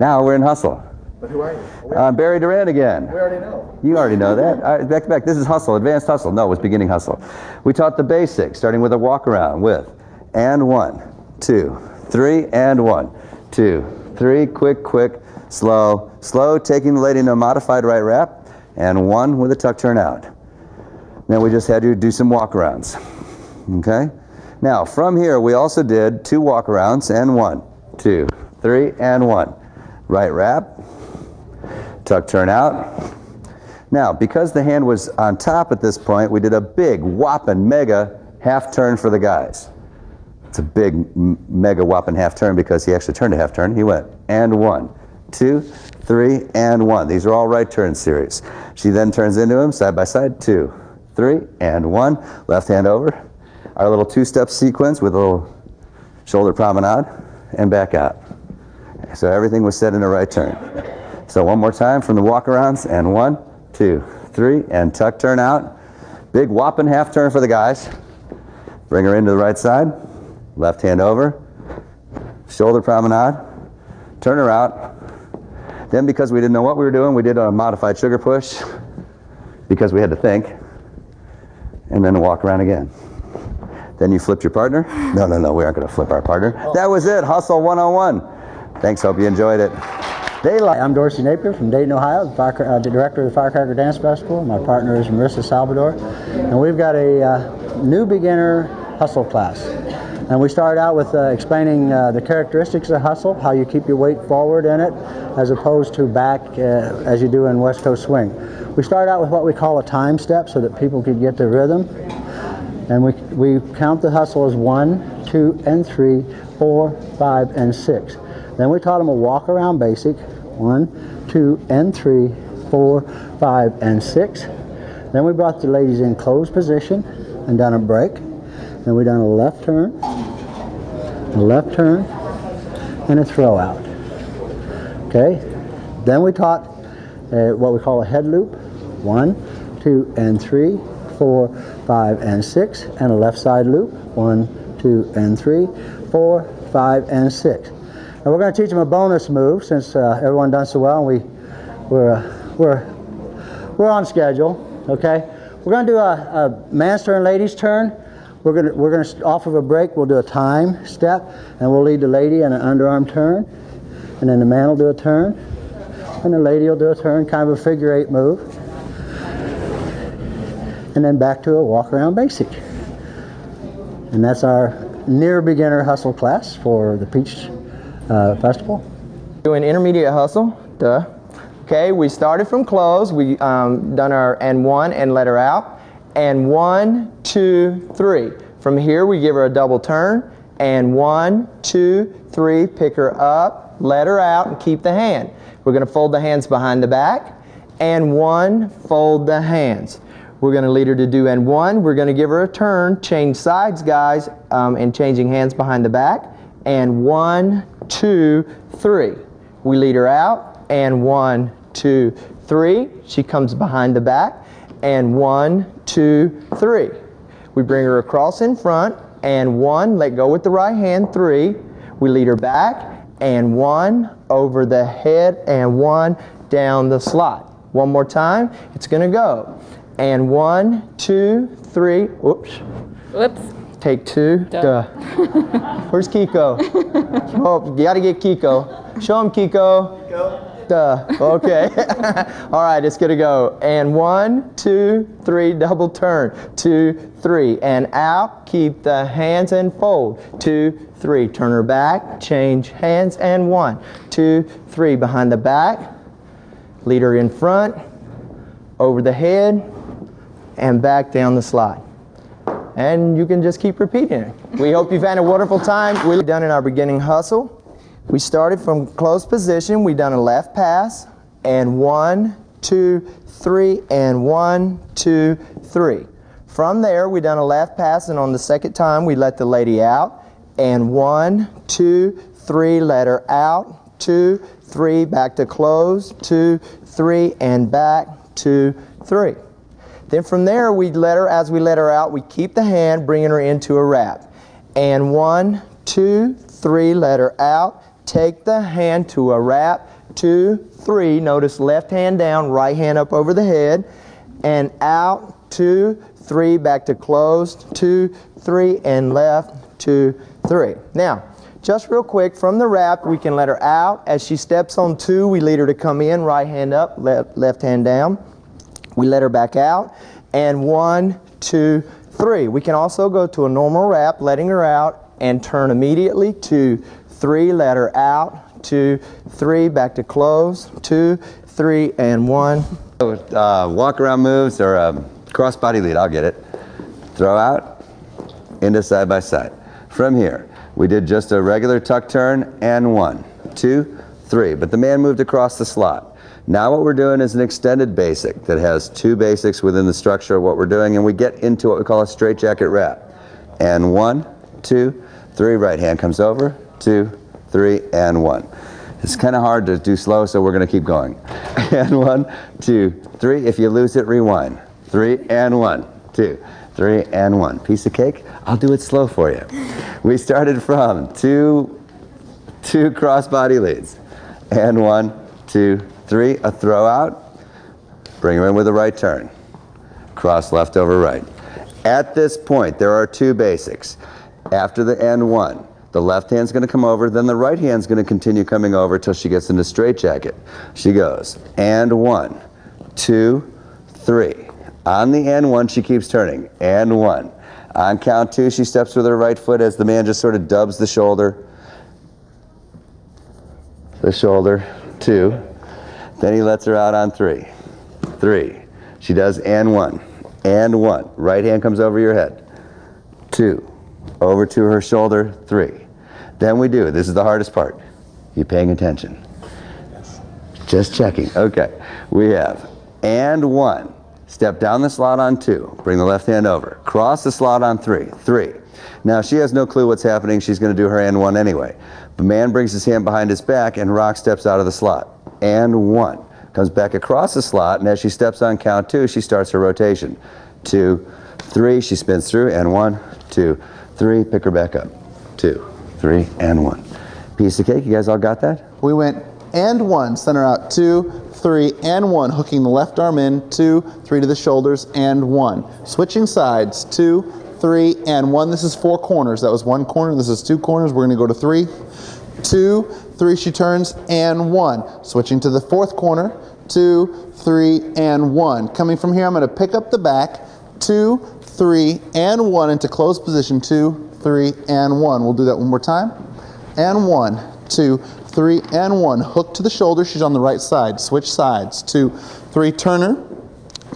Now we're in hustle. But who are you? I'm Barry Duran again. We already know. You already know that. All right, back to back. This is hustle, advanced hustle. No, it was beginning hustle. We taught the basics, starting with a walk around with and 1, 2, 3, and 1, 2, 3, quick, quick, slow, slow, taking the lady into a modified right wrap, and 1 with a tuck turn out. Then we just had you do some walk arounds. Okay? Now, from here, we also did 2 walk arounds, and 1, 2, 3, and 1. Right wrap, tuck turn out. Now, because the hand was on top at this point, we did a big, whopping, mega half turn for the guys. It's a big, mega whopping half turn because he actually turned a half turn. He went, and 1, 2, 3, and 1. These are all right turn series. She then turns into him, side by side, 2, 3, and 1. Left hand over. Our little 2-step sequence with a little shoulder promenade, and back out. So everything was set in a right turn. So one more time from the walk-arounds, and 1, 2, 3, and tuck turn out. Big whopping half turn for the guys. Bring her into the right side. Left hand over. Shoulder promenade. Turn her out. Then because we didn't know what we were doing, we did a modified sugar push because we had to think. And then walk around again. Then you flipped your partner. No, we aren't going to flip our partner. That was it, Hustle 101. Thanks, hope you enjoyed it. Daylight. I'm Dorsey Napier from Dayton, Ohio, the director of the Firecracker Dance Festival. My partner is Marissa Salvador. And we've got a new beginner hustle class. And we started out with explaining the characteristics of hustle, how you keep your weight forward in it, as opposed to back as you do in West Coast swing. We started out with what we call a time step so that people could get the rhythm. And we count the hustle as 1, 2, and 3, 4, 5, and 6. Then we taught them a walk around basic, 1, 2, and 3, 4, 5, and 6. Then we brought the ladies in closed position and done a break. Then we done a left turn, and a throw out. Okay. Then we taught what we call a head loop, 1, 2, and 3, 4, 5, and 6, and a left side loop, 1, 2, and 3, 4, 5, and 6. And we're going to teach them a bonus move since everyone done so well, and we're on schedule. Okay, we're going to do a man's turn, ladies' turn. We're going to off of a break. We'll do a time step, and we'll lead the lady in an underarm turn, and then the man will do a turn, and the lady will do a turn, kind of a figure 8 move, and then back to a walk around basic. And that's our near beginner hustle class for the Peach Festival. Doing intermediate hustle, duh. Okay, we started from close. We done our and 1 and let her out. And 1, 2, 3. From here we give her a double turn. And 1, 2, 3. Pick her up, let her out, and keep the hand. We're going to fold the hands behind the back. And 1, fold the hands. We're going to lead her to do and 1. We're going to give her a turn, change sides, guys, and changing hands behind the back. And 1, 2, 3. We lead her out, and 1, 2, 3. She comes behind the back, and 1, 2, 3. We bring her across in front, and 1, let go with the right hand, 3. We lead her back, and 1, over the head, and 1, down the slot. One more time, it's going to go. And 1, 2, 3, whoops. Whoops. Take 2. Duh. Where's Kiko? Oh, you gotta get Kiko. Show him Kiko. Kiko. Duh. Okay. All right, it's gonna go. And 1, 2, 3, double turn. 2, 3, and out. Keep the hands and fold. 2, 3. Turn her back. Change hands and 1, 2, 3. Behind the back. Lead her in front. Over the head, and back down the slide. And you can just keep repeating it. We hope you've had a wonderful time. We're done in our beginning hustle. We started from closed position. We done a left pass, and 1, 2, 3, and 1, 2, 3. From there, we done a left pass, and on the second time, we let the lady out, and 1, 2, 3, let her out, 2, 3, back to close, 2, 3, and back, 2, 3. Then from there, as we let her out, we keep the hand, bringing her into a wrap. And 1, 2, 3, let her out, take the hand to a wrap, 2, 3, notice left hand down, right hand up over the head, and out, 2, 3, back to closed, 2, 3, and left, 2, 3. Now, just real quick, from the wrap, we can let her out. As she steps on 2, we lead her to come in, right hand up, left hand down. We let her back out, and 1, 2, 3. We can also go to a normal wrap, letting her out, and turn immediately, 2, 3, let her out, 2, 3, back to close, 2, 3, and 1. Walk around moves or cross body lead, I'll get it. Throw out, into side by side. From here, we did just a regular tuck turn and 1, 2, 3, but the man moved across the slot. Now what we're doing is an extended basic that has 2 basics within the structure of what we're doing, and we get into what we call a straightjacket wrap. And 1, 2, 3, right hand comes over, 2, 3, and 1. It's kind of hard to do slow, so we're going to keep going. And 1, 2, 3. If you lose it, rewind. 3, and 1, 2, 3, and 1. Piece of cake? I'll do it slow for you. We started from two cross body leads. And 1, 2, 3. A throw out. Bring her in with a right turn. Cross left over right. At this point, there are 2 basics. After the and 1, the left hand's going to come over, then the right hand's going to continue coming over until she gets into straightjacket. She goes, and 1, 2, 3. On the and 1, she keeps turning, and 1. On count 2, she steps with her right foot as the man just sort of dubs the shoulder. 2. Then he lets her out on 3. 3. She does and 1, and 1. Right hand comes over your head. 2. Over to her shoulder, 3. Then we do, this is the hardest part. You paying attention? Yes. Just checking. Okay. We have and 1. Step down the slot on 2. Bring the left hand over. Cross the slot on 3. 3. Now she has no clue what's happening. She's going to do her and 1 anyway. The man brings his hand behind his back and rock steps out of the slot. And 1. Comes back across the slot, and as she steps on count 2, she starts her rotation. 2, 3. She spins through, and 1, 2, 3, pick her back up. 2, 3, and 1. Piece of cake, you guys all got that? We went and 1, center out, 2, 3, and 1, hooking the left arm in, 2, 3 to the shoulders, and 1. Switching sides, 2, 3, and 1. This is 4 corners. That was 1 corner. This is 2 corners. We're going to go to 3. 2, 3, she turns, and 1. Switching to the 4th corner, 2, 3, and 1. Coming from here, I'm going to pick up the back, 2, 3, and 1 into closed position, 2, 3, and 1. We'll do that one more time. And 1, 2, 3, and 1. Hook to the shoulder. She's on the right side. Switch sides. 2, 3, turner.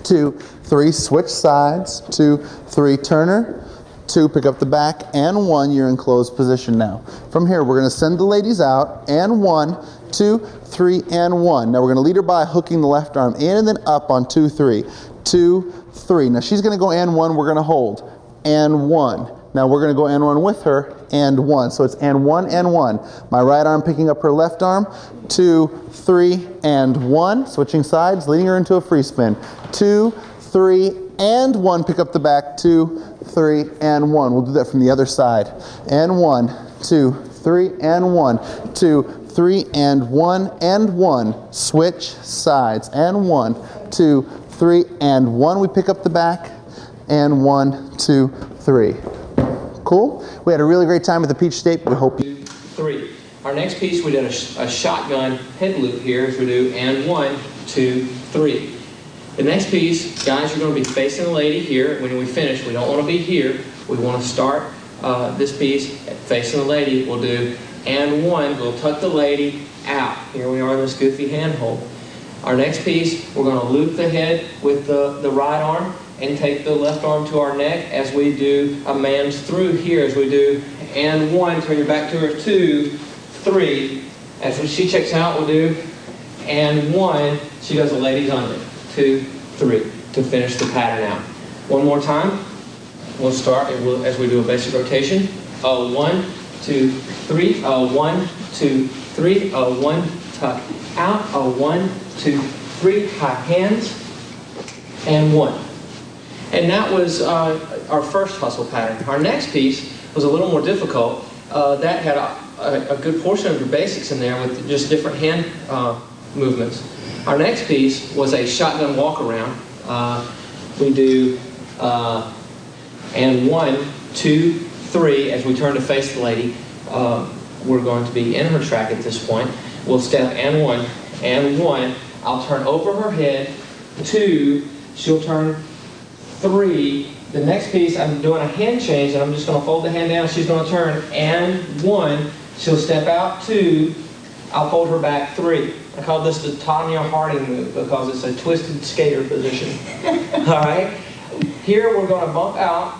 2, 3, switch sides. 2, 3, turner. 2, pick up the back. And 1, you're in closed position now. From here, we're going to send the ladies out. And 1, 2, 3, and 1. Now we're going to lead her by hooking the left arm in and then up on 2, 3. 2, 3. Now she's going to go and 1. We're going to hold. And 1. Now we're going to go and 1 with her. And 1. So it's and 1 and 1. My right arm picking up her left arm. 2, 3, and 1. Switching sides, leading her into a free spin. 2, 3, and 1. Pick up the back. 2, 3, and 1. We'll do that from the other side. And 1, 2, 3, and 1. 2, 3, and 1, and 1. Switch sides. And 1, 2, 3, and 1. We pick up the back. And 1, 2, 3. Cool? We had a really great time with the Peach State. We hope you... 3. Our next piece, we did a shotgun head loop here as we do, and 1, 2, 3. The next piece, guys, you're going to be facing the lady here. When we finish, we don't want to be here. We want to start this piece facing the lady. We'll do and 1. We'll tuck the lady out. Here we are in this goofy handhold. Our next piece, we're going to loop the head with the right arm and take the left arm to our neck as we do a man's through here as we do and 1. Turn your back to her. 2, 3. As when she checks out, we'll do and 1. She does a lady's under. 2, 3 to finish the pattern out. One more time. We'll start as we do a basic rotation. 1, 2, 3. 1, 2, 3. 1, tuck out. 1, 2, 3. High hands. And 1. And that was our first hustle pattern. Our next piece was a little more difficult. That had a good portion of your basics in there with just different hand movements. Our next piece was a shotgun walk around. We do and 1, 2, 3 as we turn to face the lady. We're going to be in her track at this point. We'll step and 1. I'll turn over her head. 2, she'll turn. 3, the next piece I'm doing a hand change and I'm just going to fold the hand down. She's going to turn and 1. She'll step out. 2, I'll fold her back. 3. I call this the Tanya Harding move because it's a twisted skater position. Alright? Here we're going to bump out.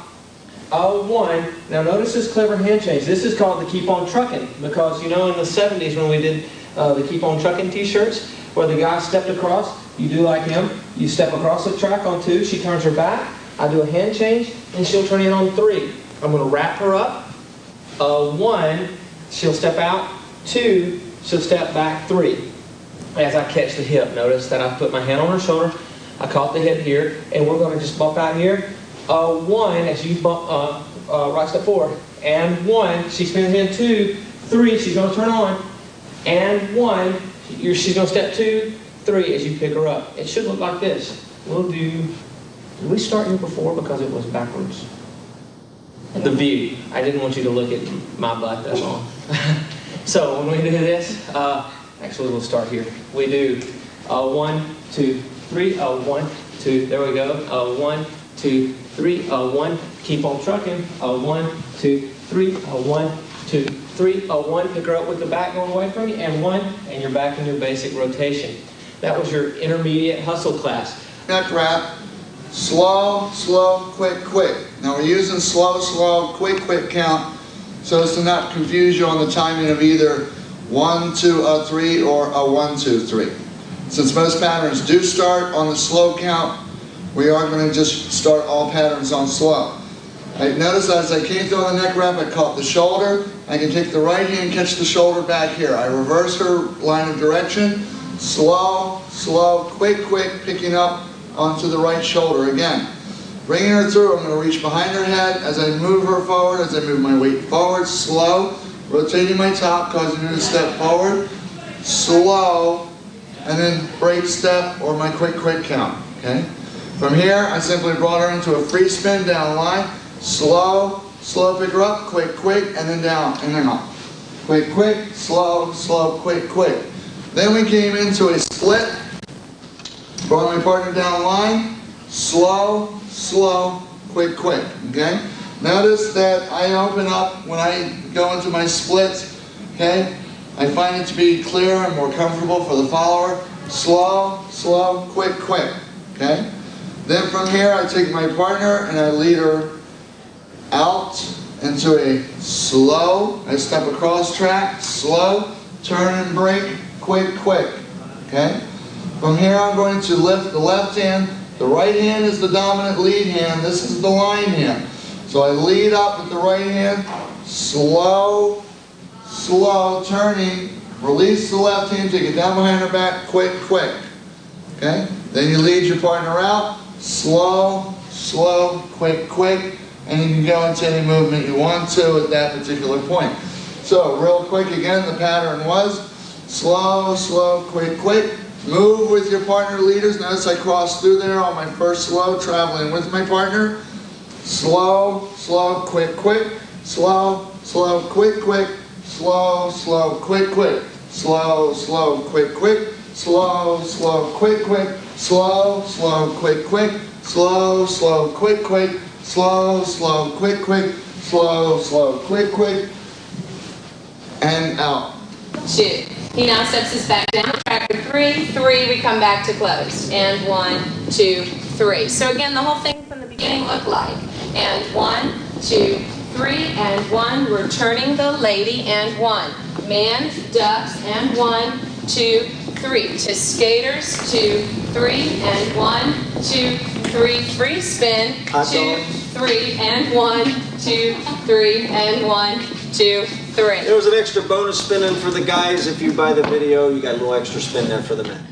1. Now notice this clever hand change. This is called the Keep On Trucking because you know in the 70s when we did the Keep On Trucking t-shirts where the guy stepped across, you do like him, you step across the track on 2, she turns her back, I do a hand change, and she'll turn in on 3. I'm going to wrap her up. 1, she'll step out. 2, she'll step back. 3. As I catch the hip, notice that I put my hand on her shoulder, I caught the hip here, and we're going to just bump out here. 1, as you bump, right step forward, and 1, she spins in. 2, 3, she's going to turn on, and 1, she's going to step 2, 3 as you pick her up. It should look like this. Did we start here before because it was backwards? The view. I didn't want you to look at my butt, that's all. So when we do this, actually we'll start here. We do 1, 2, 3, 1, 2, there we go. 1, 2, 3, 1, keep on trucking. 1, 2, 3, 1, 2, 3, 1, pick her up with the back going away from you, and 1, and you're back in your basic rotation. That was your intermediate hustle class. Neck wrap, slow, slow, quick, quick. Now we're using slow, slow, quick, quick count so as to not confuse you on the timing of either 1, 2, 3 or a 1, 2, 3. Since most patterns do start on the slow count, we are going to just start all patterns on slow. Notice as I came through on the neck wrap, I caught the shoulder. I can take the right hand, catch the shoulder back here. I reverse her line of direction. Slow, slow, quick, quick, picking up onto the right shoulder again. Bringing her through, I'm going to reach behind her head as I move her forward, as I move my weight forward, slow, rotating my top, causing her to step forward, slow, and then break step or my quick, quick count. Okay? From here, I simply brought her into a free spin down line, slow, slow, pick her up, quick, quick, and then down, and then up. Quick, quick, slow, slow, quick, quick. Then we came into a split, brought my partner down line, slow, slow, quick, quick, okay? Notice that I open up when I go into my splits, okay? I find it to be clearer and more comfortable for the follower. Slow, slow, quick, quick, okay? Then from here I take my partner and I lead her out into a slow, I step across track, slow, turn and break, quick, quick, okay? From here I'm going to lift the left hand. The right hand is the dominant lead hand. This is the line hand. So I lead up with the right hand, slow, slow, turning, release the left hand, take it down behind her back, quick, quick, okay? Then you lead your partner out, slow, slow, quick, quick, and you can go into any movement you want to at that particular point. So real quick again, the pattern was slow, slow, quick, quick. Move with your partner leaders. Notice I crossed through there on my first slow, traveling with my partner. Slow, slow, quick, quick. Slow, slow, quick, quick. Slow, slow, quick, quick. Slow, slow, quick, quick. Slow, slow, quick, quick. Slow, slow, quick, quick. Slow, slow, quick, quick. Slow, slow, quick, quick. Slow, slow, quick, quick. And out. 2. He now steps us back down the track for 3, 3, we come back to close. And 1, 2, 3. So again, the whole thing from the beginning looked like. And 1, 2, 3, and 1. We're turning the lady, and 1. Man, ducks, and 1, 2, 3. To skaters, 2, 3, and 1, 2, 3. Free spin, 2, 3, and 1, 2, 3, and 1, 2, 3. There was an extra bonus spin in for the guys. If you buy the video, you got a little extra spin there for the men.